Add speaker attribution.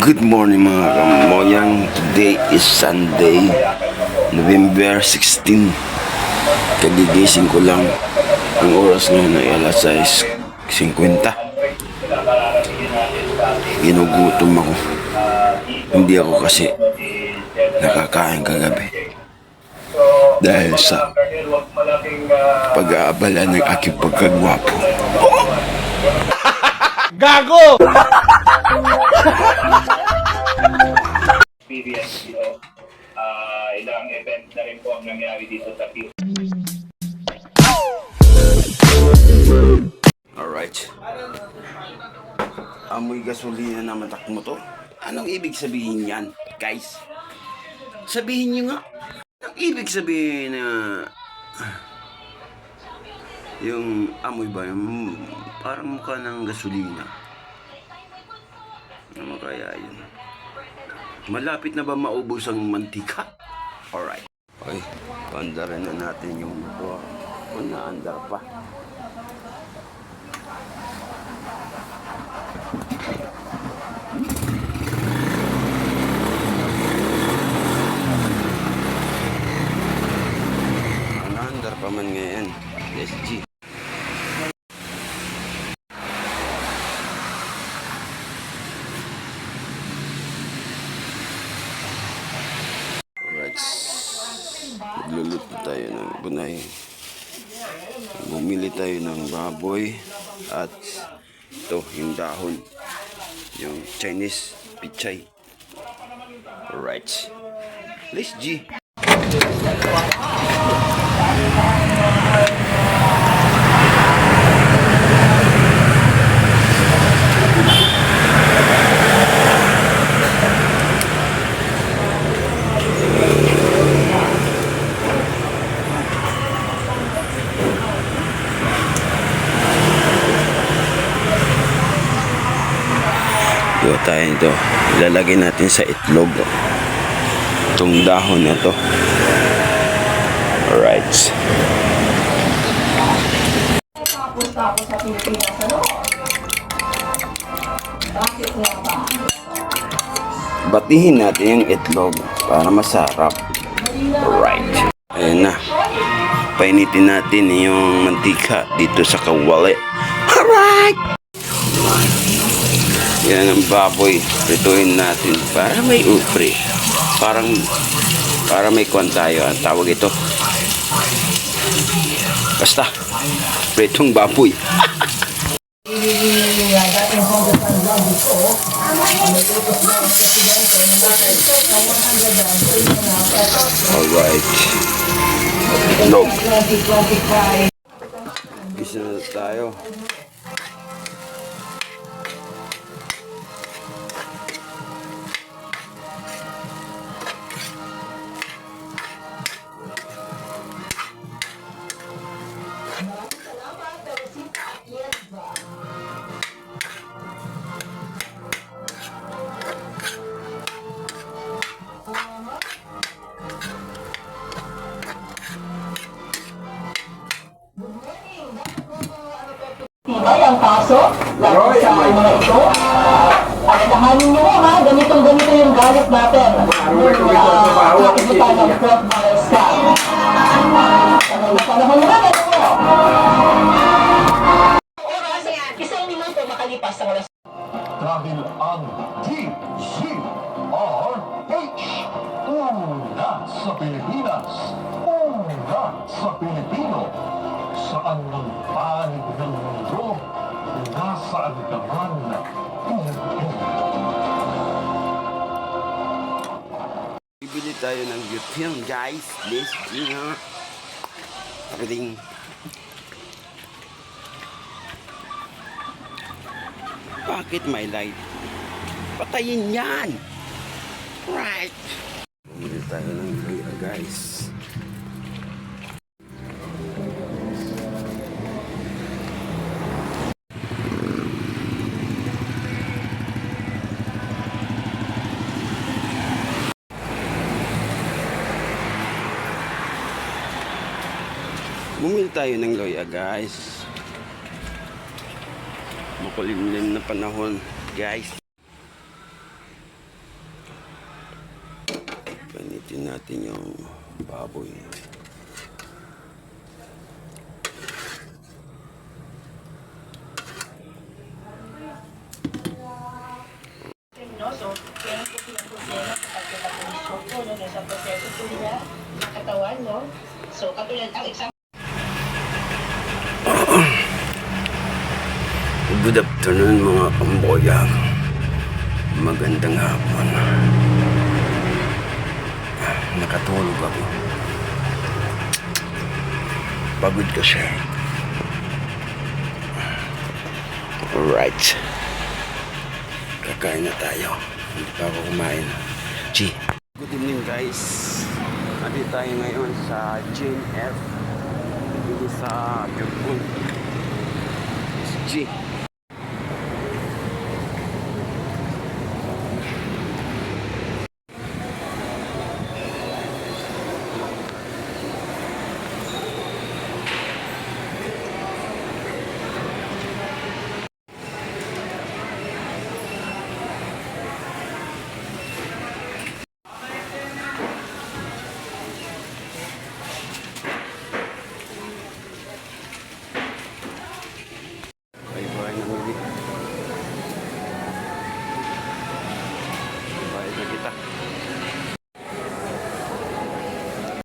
Speaker 1: Good morning mga kamoyang. Today is Sunday, November 16. Kagigising ko lang. Ang oras ngayon ay alas 6:50. Ginugutom ako. Hindi ako kasi nakakain kagabi dahil sa pag-aabala ng aking pagkagwapo.
Speaker 2: Gago!
Speaker 3: Experience, ilang event na rin po ang nangyari dito sa PIP.
Speaker 1: Alright. Amoy gasolina na matak mo to? Anong ibig sabihin yan, guys? Sabihin nyo nga. Anong ibig sabihin na yung amoy ba yung parang mukha ng gasolina? Ano kaya yun? Malapit na ba maubos ang mantika? Alright. Okay, paandarin na natin yung motor. Kung naandar pa. Naandar pa man ngayon. SG. Magluluto tayo ng bunay. Bumili tayo ng baboy at ito yung dahon, yung Chinese pichay. Alright, let's G. Gawa tayo ito. Ilalagay natin sa itlog. Itong dahon na to. Alright.
Speaker 4: Punta ako sa Pilipinas, ano? Bakit nga ba?
Speaker 1: Batihin natin yung itlog para masarap. Alright. Ayan na. Painitin natin yung mantika dito sa kawali. Alright. Yan ang baboy. Prituhin natin para may upre. Para may kwan tayo. Ang tawag ito. Basta. Pritong baboy. Alright. Log. Isa na tayo.
Speaker 4: Ay, ang kaso, lalo sa mga ito. Alalahanin nyo ha, ganito yung galit natin. Kakibutan ng Fort Myers Scam. Panahon na ito. Oras, isang minuto makalipas ang oras.
Speaker 5: Dahil ang DZRH una sa Pilipinas, una sa Pilipino, saan ng panig ng mundo, nasaan ka man,
Speaker 1: Bibili tayo ng YouTube, guys. Let's go. Everything. Bakit may light? Patayin yan! Right! Bumili tayo ng luya, guys. Bumili tayo ng luya, guys. makulimlim na panahon, guys. Panitin natin yung baboy.
Speaker 4: No, so, kaya po yung problema sa pagkakapulisyon po, no, sa proseso po niya, sa katawan, no? So, katulad, ang example,
Speaker 1: Good afternoon mga kamboya. Magandang hapon. Nakatulog ako. Pagod kasi. Alright. Kakain na tayo. Hindi pa ako kumain. G. Good evening guys. Nandito tayo ngayon sa Jane F. Dito sa Jurpun. G.